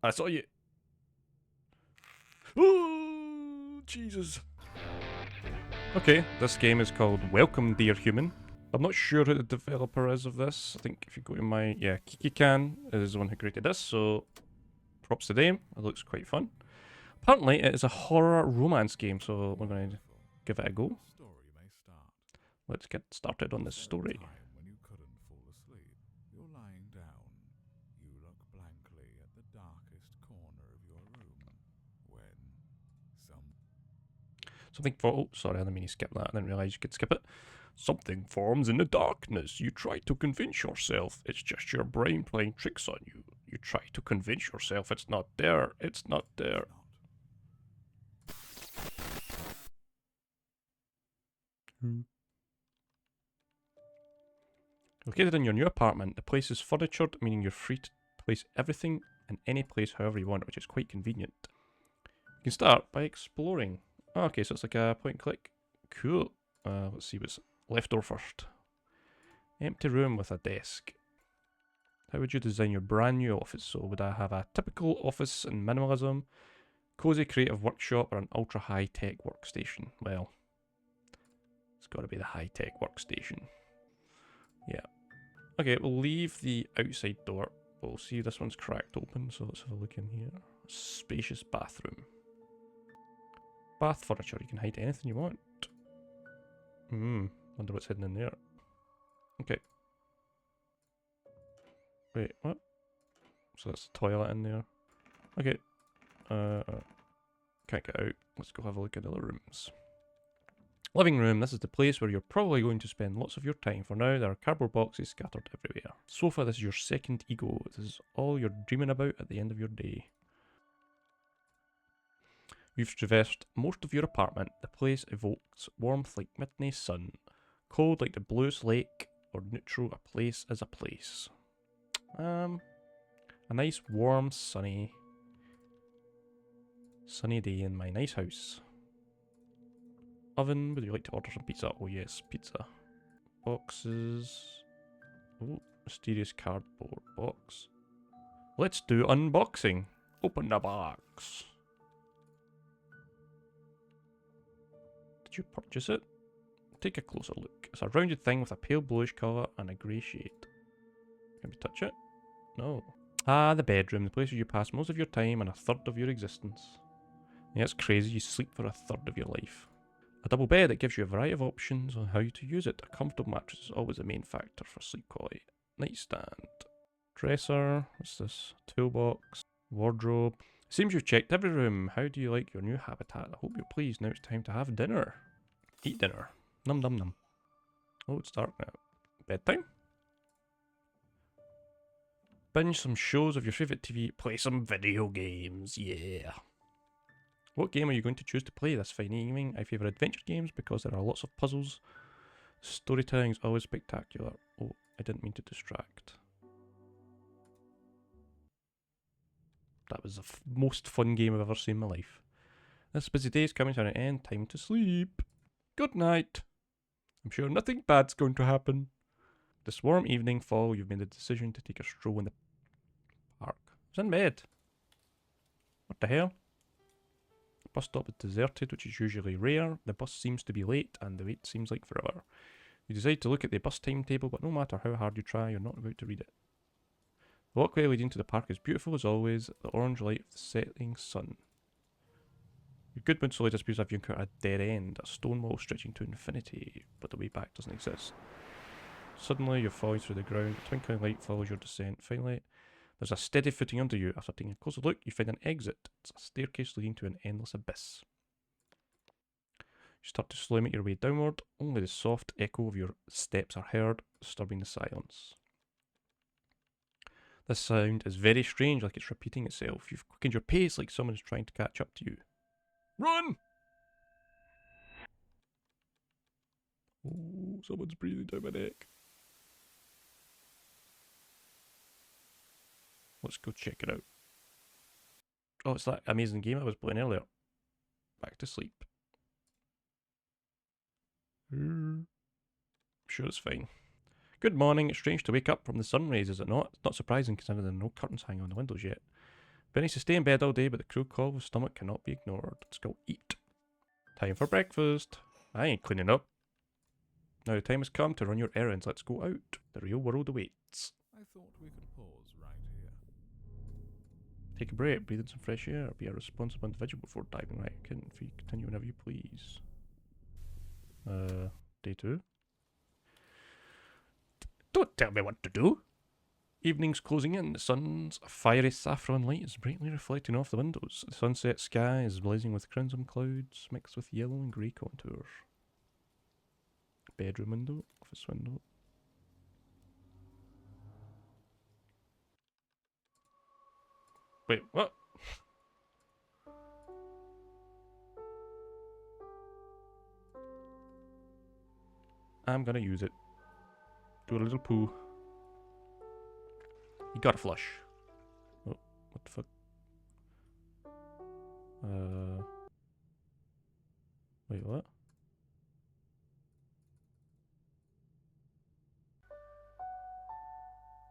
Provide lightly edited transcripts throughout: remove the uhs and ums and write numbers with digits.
I saw you. Oh, Jesus. Okay, this game is called Welcome, Dear Human. I'm not sure who the developer is of this. I think if you go to my... Yeah, Kikikan is the one who created this, so props to them. It looks quite fun. Apparently, it is a horror romance game, so we're going to give it a go. Let's get started on this story. When you couldn't fall asleep, you're lying down. You look blankly at the darkest corner of your room when Something for... Oh, sorry, I didn't mean to skip that. I didn't realise you could skip it. Something forms in the darkness. You try to convince yourself it's just your brain playing tricks on you. You try to convince yourself it's not there. It's not there. Located in your new apartment, the place is furnitured, meaning you're free to place everything in any place however you want, which is quite convenient. You can start by exploring. Oh, okay, so it's like a point and click. Cool. Let's see what's left over first. Empty room with a desk. How would you design your brand new office? So would I have a typical office in minimalism, cozy creative workshop, or an ultra high-tech workstation? Well, it's got to be the high-tech workstation. Yeah. Okay, we'll leave the outside door. We'll see this one's cracked open, so let's have a look in here. Spacious bathroom. Bath furniture, you can hide anything you want. Wonder what's hidden in there. Okay. Wait, what? So that's the toilet in there. Okay. Can't get out. Let's go have a look at the other rooms. Living room, this is the place where you're probably going to spend lots of your time. For now, there are cardboard boxes scattered everywhere. Sofa, this is your second ego. This is all you're dreaming about at the end of your day. You've traversed most of your apartment. The place evokes warmth like midnight sun, cold like the bluest lake, or neutral, a place is a place. A nice warm sunny day in my nice house. Oven, would you like to order some pizza? Oh yes, pizza. Boxes. Oh, mysterious cardboard box. Let's do unboxing. Open the box. Did you purchase it? Take a closer look. It's a rounded thing with a pale bluish colour and a grey shade. Can we touch it? No. Ah, the bedroom, the place where you pass most of your time and a third of your existence. Yeah, it's crazy, you sleep for a third of your life. A double bed that gives you a variety of options on how to use it. A comfortable mattress is always a main factor for sleep quality. Nightstand. Dresser. What's this? Toolbox. Wardrobe. Seems you've checked every room. How do you like your new habitat? I hope you're pleased. Now it's time to have dinner. Eat dinner. Num num num. Oh, it's dark now. Bedtime? Binge some shows of your favourite TV. Play some video games. Yeah. What game are you going to choose to play this fine evening? I favour adventure games because there are lots of puzzles. Storytelling is always spectacular. Oh, I didn't mean to distract. That was the most fun game I've ever seen in my life. This busy day is coming to an end. Time to sleep. Good night. I'm sure nothing bad's going to happen. This warm evening fall, you've made the decision to take a stroll in the park. It's in bed. What the hell? The bus stop is deserted, which is usually rare. The bus seems to be late, and the wait seems like forever. You decide to look at the bus timetable, but no matter how hard you try, you're not about to read it. The walkway leading to the park is beautiful as always, the orange light of the setting sun. Your good mood slowly disappears after you encounter a dead end, a stone wall stretching to infinity, but the way back doesn't exist. Suddenly, you're falling through the ground, a twinkling light follows your descent. Finally, there's a steady footing under you. After taking a closer look, you find an exit. It's a staircase leading to an endless abyss. You start to slowly make your way downward. Only the soft echo of your steps are heard, disturbing the silence. This sound is very strange, like it's repeating itself. You've quickened your pace like someone is trying to catch up to you. Run! Oh, someone's breathing down my neck. Let's go check it out. Oh, it's that amazing game I was playing earlier. Back to sleep. Sure, it's fine. Good morning. It's strange to wake up from the sun rays, is it not? It's not surprising considering there are no curtains hanging on the windows yet. Benny to stay in bed all day, but the cruel call of his stomach cannot be ignored. Let's go eat. Time for breakfast. I ain't cleaning up. Now the time has come to run your errands. Let's go out. The real world awaits. I thought we could pause right here. Take a break, breathe in some fresh air, be a responsible individual before diving right in. Continue whenever you please. Day 2. Don't tell me what to do. Evening's closing in. The sun's fiery saffron light is brightly reflecting off the windows. The sunset sky is blazing with crimson clouds mixed with yellow and grey contours. Bedroom window, office window. Wait, what? I'm gonna use it. Do a little poo. You gotta flush. Oh, what the fuck? Wait, what?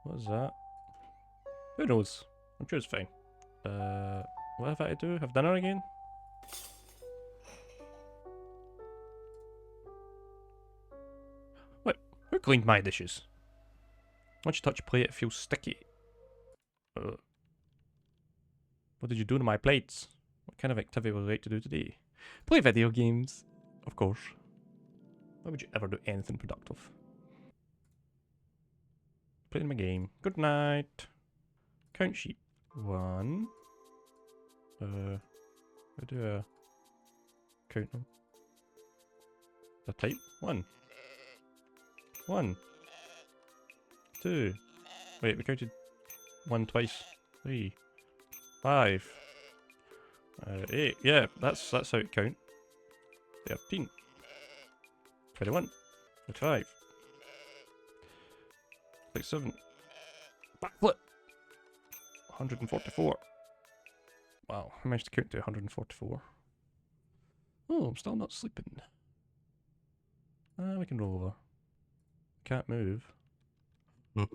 What is that? Who knows? I'm sure it's fine. What have I to do? Have dinner again? What? Who cleaned my dishes? Once you touch a plate, it feels sticky. What did you do to my plates? What kind of activity would I like to do today? Play video games, of course. Why would you ever do anything productive? Playing my game. Good night. Count sheet. 1. I do count them. The type 1. 1. 2. Wait, we counted 1 twice. 3. 5. 8. Yeah, that's how it count. 13. 21. 25. 27. Backflip. 144. Wow, I managed to count to 144. Oh, I'm still not sleeping. We can roll over. Can't move. In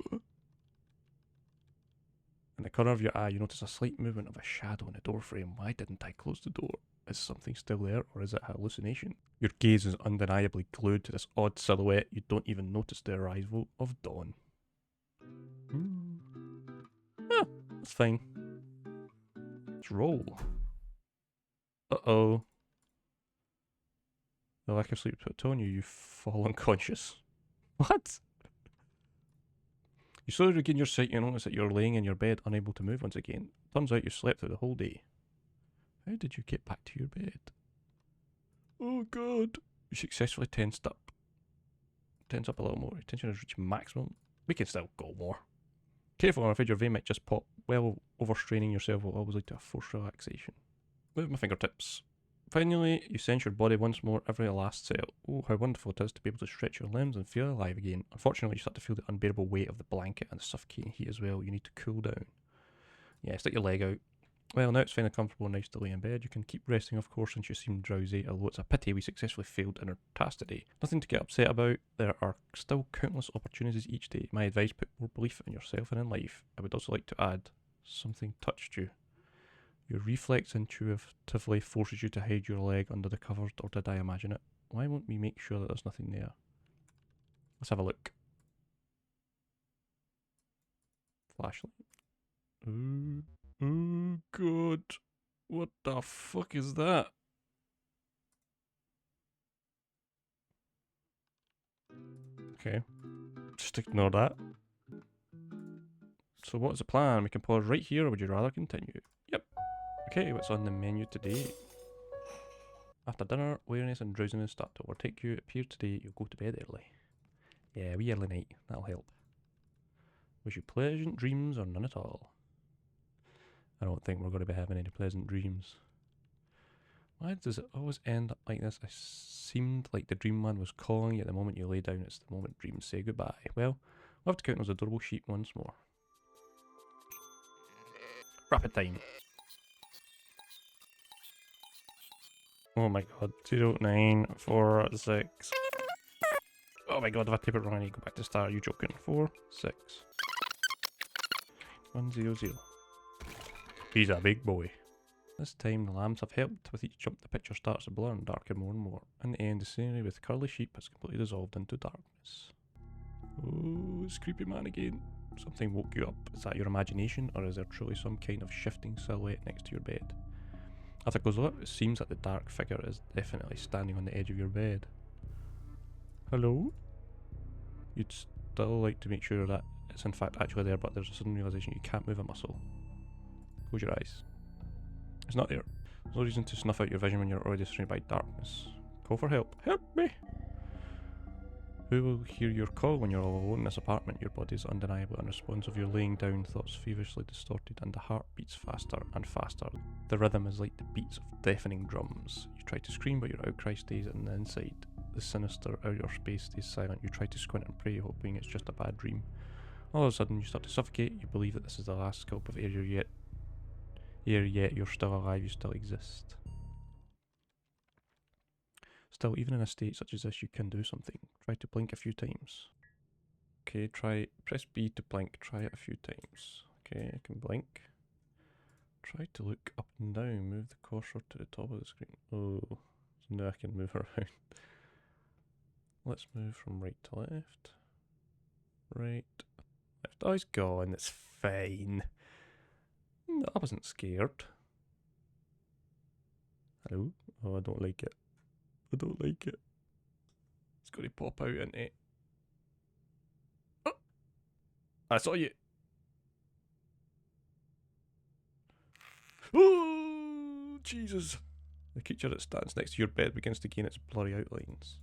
the corner of your eye, you notice a slight movement of a shadow in the doorframe. Why didn't I close the door? Is something still there, or is it a hallucination? Your gaze is undeniably glued to this odd silhouette. You don't even notice the arrival of dawn. Ah, that's fine. Let's roll. Uh-oh. The lack of sleep put on you, you fall unconscious. What? You slowly regain your sight, you notice that you're laying in your bed, unable to move once again. Turns out you slept through the whole day. How did you get back to your bed? Oh god. You successfully tensed up. Tense up a little more. Your tension has reached maximum. We can still go more. Careful, I'm afraid your vein might just pop. Well, overstraining yourself will always lead to a forced relaxation. Move my fingertips. Finally, you sense your body once more, every last cell. Oh, how wonderful it is to be able to stretch your limbs and feel alive again. Unfortunately, you start to feel the unbearable weight of the blanket and the suffocating heat as well. You need to cool down. Yeah, stick your leg out. Well, now it's finally comfortable and nice to lay in bed. You can keep resting, of course, since you seem drowsy, although it's a pity we successfully failed in our task today. Nothing to get upset about. There are still countless opportunities each day. My advice, put more belief in yourself and in life. I would also like to add, something touched you. Your reflex intuitively forces you to hide your leg under the covers, or did I imagine it? Why won't we make sure that there's nothing there? Let's have a look. Flashlight. Ooh. Oh god. What the fuck is that? Okay. Just ignore that. So what's the plan? We can pause right here, or would you rather continue? Yep. Okay, what's on the menu today? After dinner, weariness and drowsiness start to overtake you. It appears today you'll go to bed early. Yeah, wee early night. That'll help. Wish you pleasant dreams or none at all. I don't think we're going to be having any pleasant dreams. Why does it always end up like this? I seemed like the dreamland was calling you at the moment you lay down. It's the moment dreams say goodbye. Well, we'll have to count those adorable sheep once more. Rapid time. Oh my god. 0946. Oh my god, if I type it wrong, I need to go back to start. Are you joking? 4, 6. 100. He's a big boy. This time the lambs have helped. With each jump the picture starts to blur and darken more and more. In the end the scenery with curly sheep has completely dissolved into darkness. Oh, it's creepy man again. Something woke you up. Is that your imagination, or is there truly some kind of shifting silhouette next to your bed? As it goes up, it seems that the dark figure is definitely standing on the edge of your bed. Hello? You'd still like to make sure that it's in fact actually there, but there's a sudden realization you can't move a muscle. Close your eyes. It's not there. There's no reason to snuff out your vision when you're already surrounded by darkness. Call for help. Help me! Who will hear your call when you're all alone in this apartment? Your body is undeniably unresponsive. You're laying down, thoughts feverishly distorted, and the heart beats faster and faster. The rhythm is like the beats of deafening drums. You try to scream, but your outcry stays on the inside. The sinister outer space stays silent. You try to squint and pray, hoping it's just a bad dream. All of a sudden, you start to suffocate. You believe that this is the last gulp of air yet you're still alive, you still exist. Still, even in a state such as this, you can do something. Try to blink a few times. Okay, press B to blink, try it a few times. Okay, I can blink. Try to look up and down, move the cursor to the top of the screen. Oh, so now I can move around. Let's move from right to left. Right, left. Oh, he's gone, it's fine. I wasn't scared. Hello? Oh, I don't like it. I don't like it. It's got to pop out into it. Oh! I saw you! Oh, Jesus! The creature that stands next to your bed begins to gain its blurry outlines.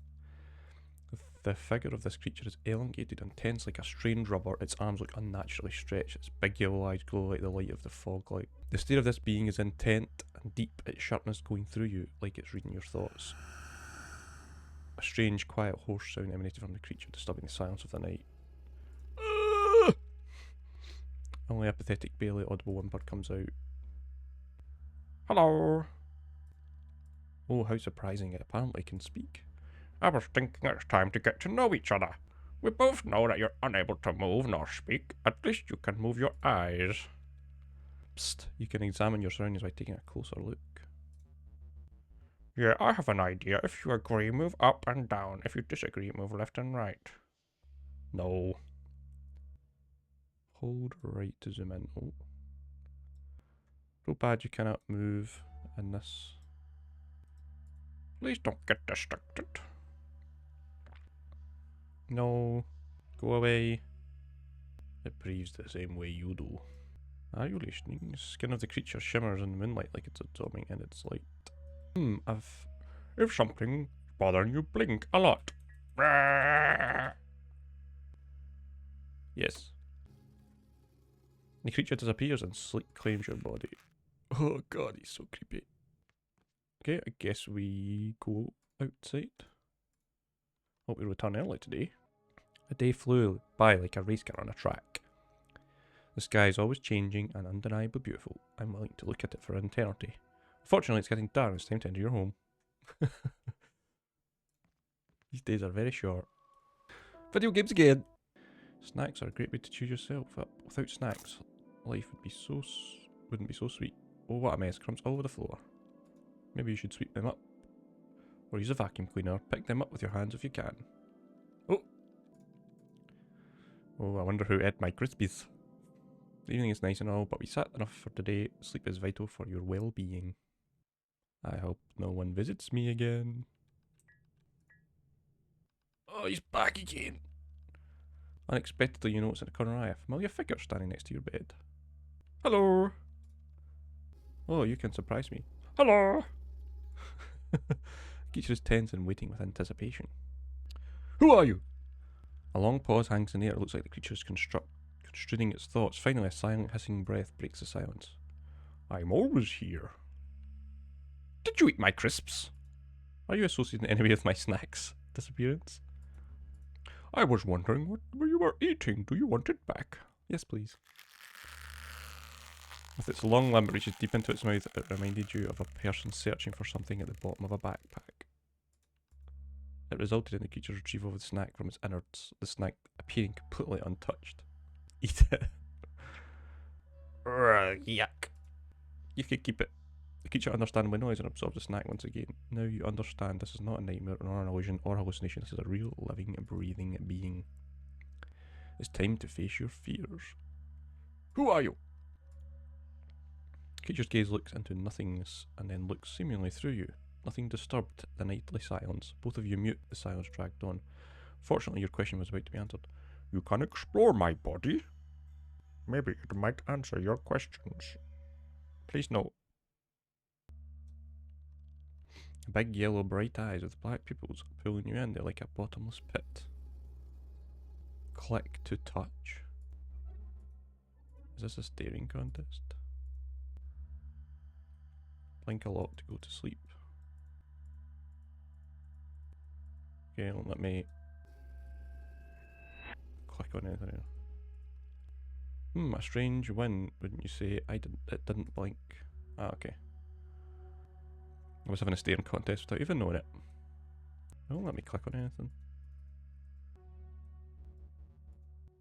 The figure of this creature is elongated and tense like a strained rubber. Its arms look unnaturally stretched. Its big yellow eyes glow like the light of the fog light. The stare of this being is intent and deep, its sharpness going through you like it's reading your thoughts. A strange, quiet, hoarse sound emanated from the creature, disturbing the silence of the night. Only a pathetic, barely audible whimper comes out. Hello! Oh, how surprising, it apparently can speak. I was thinking it's time to get to know each other. We both know that you're unable to move nor speak. At least you can move your eyes. Psst, you can examine your surroundings by taking a closer look. Yeah, I have an idea. If you agree, move up and down. If you disagree, move left and right. No. Hold right to zoom in. Oh. So bad you cannot move in this. Please don't get distracted. No. Go away. It breathes the same way you do. Are you listening? The skin of the creature shimmers in the moonlight like it's absorbing in its light. If something's bothering you, blink a lot. Yes. The creature disappears and sleep claims your body. Oh god, he's so creepy. Okay, I guess we go outside. Hope we return early today. A day flew by like a race car on a track. The sky is always changing and undeniably beautiful. I'm willing to look at it for eternity. Fortunately, it's getting dark. It's time to enter your home. These days are very short. Video games again. Snacks are a great way to cheer yourself up. Without snacks, life wouldn't be so sweet. Oh, what a mess! Crumbs all over the floor. Maybe you should sweep them up, or use a vacuum cleaner. Pick them up with your hands if you can. Oh, I wonder who ate my Crispies. The evening is nice and all, but we sat enough for today. Sleep is vital for your well-being. I hope no one visits me again. Oh, he's back again. Unexpectedly, you notice in the corner eye a familiar figure standing next to your bed. Hello. Oh, you can surprise me. Hello. Creature is tense and waiting with anticipation. Who are you? A long pause hangs in the air. It looks like the creature is construing its thoughts. Finally, a silent, hissing breath breaks the silence. I'm always here. Did you eat my crisps? Are you associating in any way with my snacks disappearance? I was wondering what you were eating. Do you want it back? Yes, please. With its long limb that reaches deep into its mouth, it reminded you of a person searching for something at the bottom of a backpack. It resulted in the creature's retrieval of the snack from its innards, the snack appearing completely untouched. Eat it. Yuck. You could keep it. The creature understandably noise and absorb the snack once again. Now you understand this is not a nightmare nor an illusion or hallucination. This is a real, living, breathing being. It's time to face your fears. Who are you? Creature's gaze looks into nothingness and then looks seemingly through you. Nothing disturbed the nightly silence. Both of you mute. The silence dragged on. Fortunately, your question was about to be answered. You can explore my body. Maybe it might answer your questions. Please note. Big yellow bright eyes with black pupils pulling you in. They're like a bottomless pit. Click to touch. Is this a staring contest? Blink a lot to go to sleep. Okay, let me click on anything here. A strange win, wouldn't you say? It didn't blink. Ah, okay. I was having a staring contest without even knowing it. Don't let me click on anything.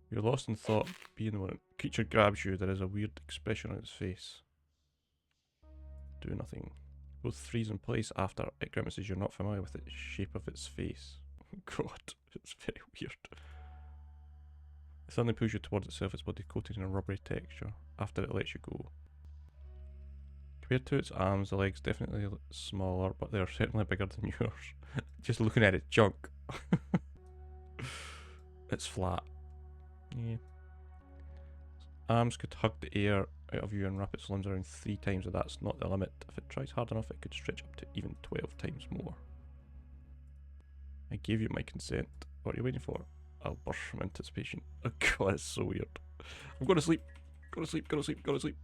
You're lost in thought, being the one. Creature grabs you, there is a weird expression on its face. Do nothing. Both freeze in place after it grimaces. You're not familiar with the shape of its face. God, it's very weird. It suddenly pulls you towards itself, its body coated in a rubbery texture, after it lets you go. Compared to its arms, the legs definitely look smaller, but they are certainly bigger than yours. Just looking at its junk. It's flat. Yeah. Arms could hug the air out of you and wrap its limbs around 3 times, but that's not the limit. If it tries hard enough, it could stretch up to even 12 times more. I gave you my consent. What are you waiting for? I'll burst from anticipation. Oh god, it's so weird. I'm going to sleep. Go to sleep, go to sleep, go to sleep.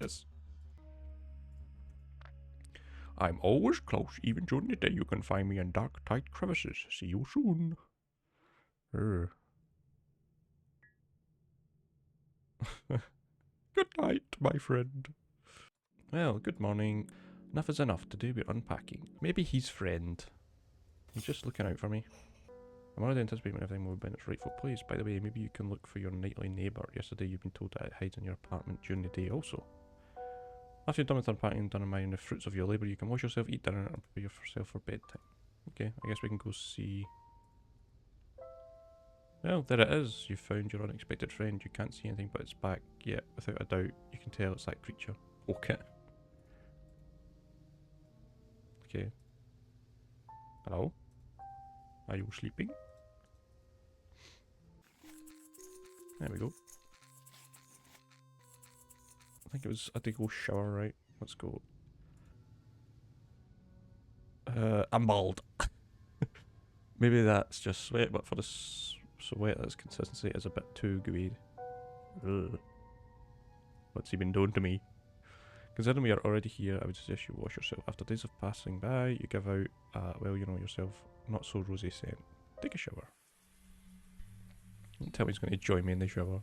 Yes. I'm always close. Even during the day you can find me in dark, tight crevices. See you soon. Good night, my friend. Well, good morning. Enough is enough. Today we're unpacking. Maybe he's friend. He's just looking out for me. I'm already anticipating everything will be in its rightful place. By the way, maybe you can look for your nightly neighbour. Yesterday you've been told that it hides in your apartment during the day also. After you're done with unpacking and done admiring the fruits of your labour, you can wash yourself, eat dinner and prepare yourself for bedtime. Okay, I guess we can go see... Well, there it is. You found your unexpected friend. You can't see anything but its back yet. Without a doubt, you can tell it's that creature. Okay. Okay. Hello? Are you sleeping? There we go. I think it was I had to go shower, right? Let's go. I'm bald. Maybe that's just sweat, but for the sweat, that's consistency is a bit too gooey. Ugh. What's he been doing to me? Considering we are already here, I would suggest you wash yourself. After days of passing by, you give out, well, you know yourself, not so rosy scent. Take a shower. Don't tell me he's going to join me in the shower.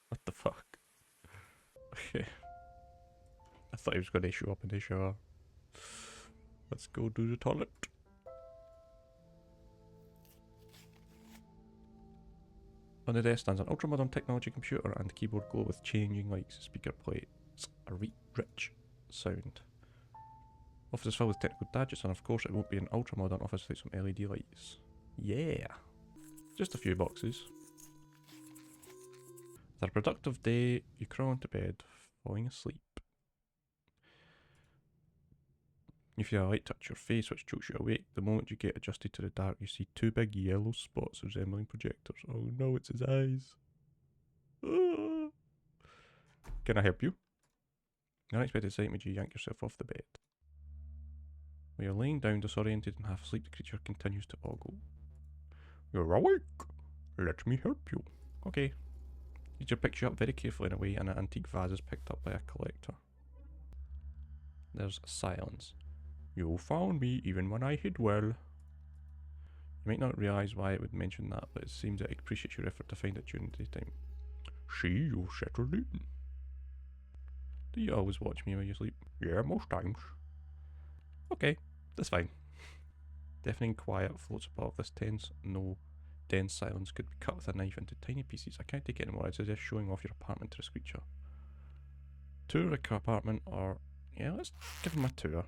What the fuck? Okay. I thought he was going to show up in the shower. Let's go do the toilet. On the desk stands an ultra-modern technology computer and keyboard glow with changing lights. Speaker plates a rich sound. Office is filled with technical gadgets, and of course it won't be an ultra-modern office without some LED lights. Yeah! Just a few boxes. After a productive day, you crawl into bed, falling asleep. You feel a light touch your face, which jolts you awake. The moment you get adjusted to the dark, you see 2 big yellow spots resembling projectors. Oh no, it's his eyes. Ah. Can I help you? The unexpected sight made you yank yourself off the bed. When you're laying down, disoriented and half asleep, the creature continues to ogle. You're awake. Let me help you. Okay. The creature picks you up very carefully in a way, and an antique vase is picked up by a collector. There's silence. You found me even when I hid well. You might not realise why it would mention that, but it seems that it appreciates your effort to find it during the daytime. See, you settled in. Do you always watch me when you sleep? Yeah, most times. Okay, that's fine. Deafening quiet floats above this tense, no dense silence could be cut with a knife into tiny pieces. I can't take it anymore. I suggest showing off your apartment to this creature. Tour a apartment or... Yeah, let's give him a tour.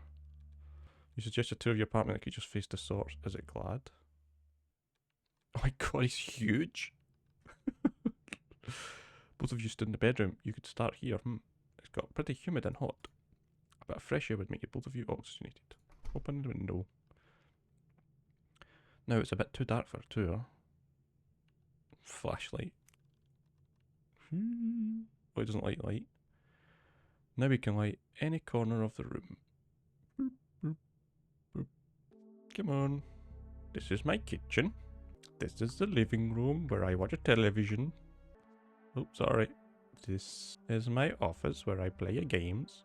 You suggest a tour of your apartment. The creature's face distorts. Is it glad? Oh my god, he's huge! Both of you stood in the bedroom. You could start here. It's got pretty humid and hot. A bit of fresh air would make you both of you oxygenated. Open the window. Now it's a bit too dark for a tour. Flashlight. Oh, it doesn't like light. Now we can light any corner of the room. Boop, boop, boop. Come on. This is my kitchen. This is the living room where I watch a television. Oh, sorry. This is my office where I play games.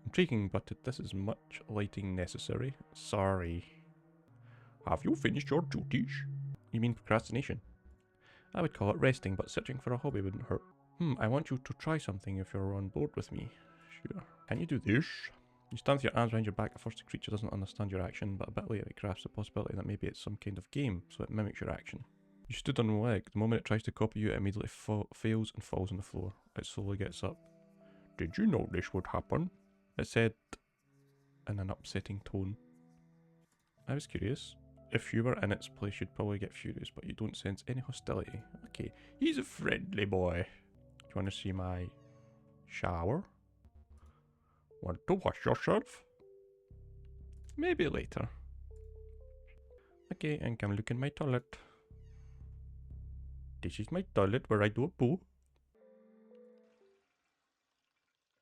Intriguing, but this is much lighting necessary. Sorry. Have you finished your duties? You mean procrastination? I would call it resting, but searching for a hobby wouldn't hurt. I want you to try something if you're on board with me. Sure. Can you do this? You stand with your arms behind your back. At first the creature doesn't understand your action, but a bit later it grasps the possibility that maybe it's some kind of game, so it mimics your action. You stood on one leg. The moment it tries to copy you, it immediately fails and falls on the floor. It slowly gets up. Did you know this would happen? It said in an upsetting tone. I was curious. If you were in its place, you'd probably get furious, but you don't sense any hostility. Okay, he's a friendly boy. Do you want to see my shower? Want to wash yourself? Maybe later. Okay, and come look in my toilet. This is my toilet where I do a poo.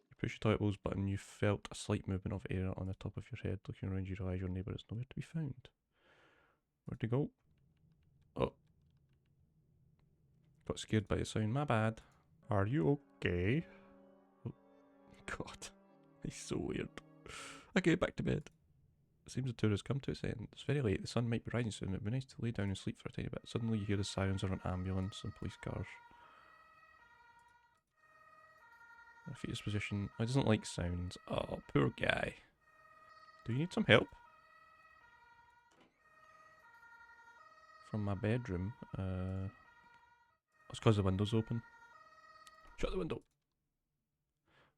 You push the toilet bowls button, you felt a slight movement of air on the top of your head. Looking around, you realise your neighbour is nowhere to be found. Where'd he go? Oh. Got scared by the sound, my bad. Are you okay? Oh. God. He's so weird. Okay, back to bed. It seems the tour has come to its end. It's very late, the sun might be rising soon. It'd be nice to lay down and sleep for a tiny bit. Suddenly you hear the sirens of an ambulance and police cars. A fetus position. Oh, he doesn't like sounds. Oh, poor guy. Do you need some help? From my bedroom. It's because the window's open. Shut the window.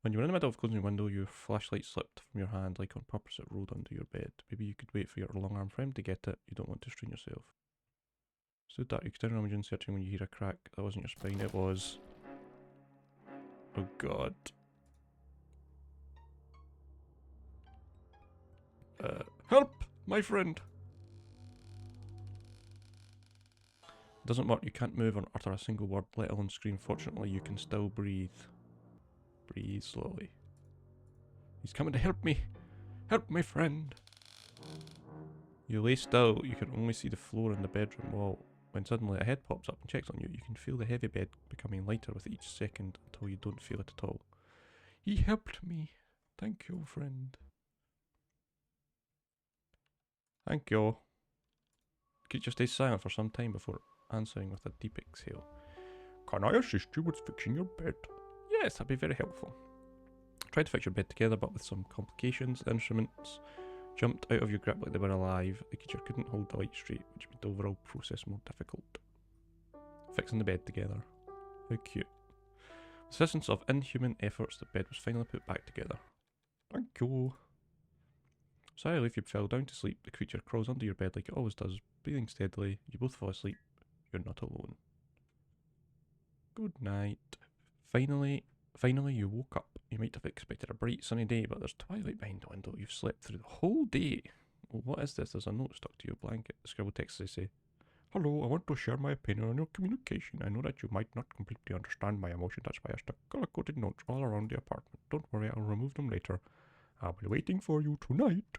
When you were in the middle of closing your window, your flashlight slipped from your hand like on purpose. It rolled under your bed. Maybe you could wait for your long-arm friend to get it. You don't want to strain yourself. So dark, you could turn around and searching when you hear a crack. That wasn't your spine, it was... Oh god. Help! My friend! It doesn't work, you can't move or utter a single word, let alone scream. Fortunately, you can still breathe. Breathe slowly. He's coming to help me! Help my friend! You lay still, you can only see the floor in the bedroom wall. When suddenly a head pops up and checks on you, you can feel the heavy bed becoming lighter with each second until you don't feel it at all. He helped me. Thank you, friend. Thank you. Creature stays silent for some time before answering with a deep exhale. Can I assist you with fixing your bed? Yes, that'd be very helpful. Tried to fix your bed together, but with some complications. The instruments jumped out of your grip like they were alive. The creature couldn't hold the light straight, which made the overall process more difficult. Fixing the bed together. How cute. With the assistance of inhuman efforts, the bed was finally put back together. Thank you. Sorry if you fell down to sleep. The creature crawls under your bed like it always does, breathing steadily. You both fall asleep. You're not alone. Good night. Finally you woke up. You might have expected a bright sunny day, but there's twilight behind the window. You've slept through the whole day. Well, what is this? There's a note stuck to your blanket. The scribbled text says, Hello, I want to share my opinion on your communication. I know that you might not completely understand my emotions. That's why I stuck color-coded notes all around the apartment. Don't worry, I'll remove them later. I'll be waiting for you tonight.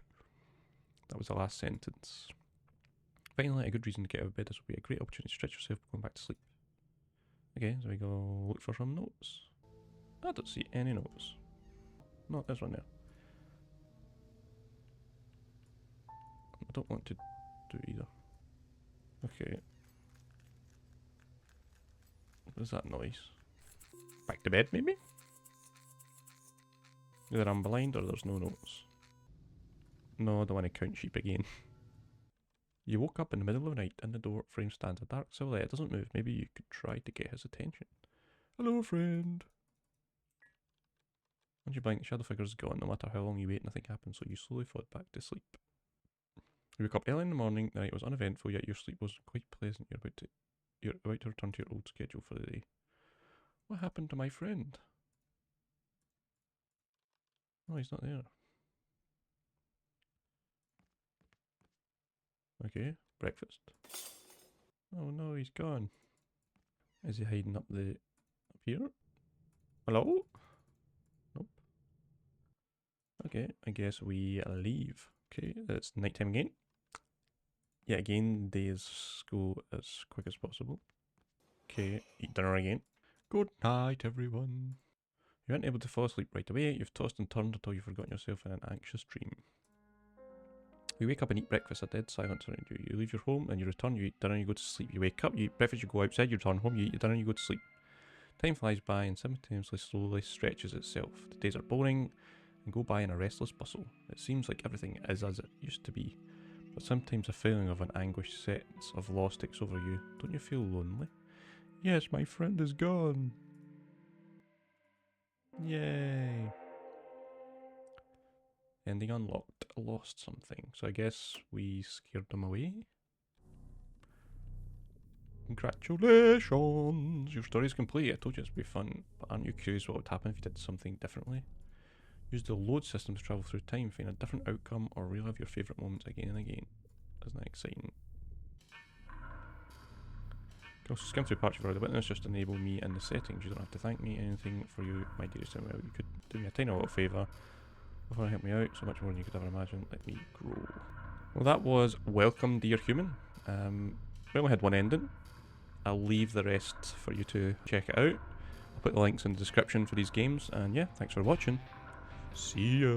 That was the last sentence. Finally, a good reason to get out of bed. This will be a great opportunity to stretch yourself before going back to sleep. Okay, so we go look for some notes. I don't see any notes. Not this one there. I don't want to do either. Okay. What is that noise? Back to bed, maybe? Either I'm blind or there's no notes. No, I don't want to count sheep again. You woke up in the middle of the night. In the door frame stands a dark silhouette. It doesn't move. Maybe you could try to get his attention. Hello, friend. Once you blink, the shadow figure is gone. No matter how long you wait, nothing happens, so you slowly fall back to sleep. You wake up early in the morning. The night was uneventful, yet your sleep was quite pleasant. You're about to return to your old schedule for the day. What happened to my friend? Oh, he's not there. Okay, breakfast. Oh no, he's gone. Is he hiding up here? Hello? Nope. Okay, I guess we leave. Okay, it's nighttime again. Yet again, days go as quick as possible. Okay, eat dinner again. Good night, everyone. You weren't able to fall asleep right away. You've tossed and turned until you've forgotten yourself in an anxious dream. You wake up and eat breakfast, a dead silence around you. You leave your home and you return, you eat dinner, you go to sleep. You wake up, you eat breakfast, you go outside, you return home, you eat your dinner, you go to sleep. Time flies by and simultaneously slowly stretches itself. The days are boring and go by in a restless bustle. It seems like everything is as it used to be, but sometimes a feeling of an anguished sense of loss takes over you. Don't you feel lonely? Yes, my friend is gone. Yay. Ending unlocked. Lost something. So I guess we scared them away. Congratulations! Your story's complete. I told you it'd be fun, but aren't you curious what would happen if you did something differently? Use the load system to travel through time, find a different outcome, or relive your favourite moments again and again. Isn't that exciting? You can also skim through parts you've already witnessed, just enable me in the settings. You don't have to thank me, anything for you, my dearest Samuel. You could do me a tiny little favour. Before you help me out, so much more than you could ever imagine. Let me grow. Well, that was Welcome, Dear Human. We only had one ending. I'll leave the rest for you to check it out. I'll put the links in the description for these games, and yeah, thanks for watching. See ya.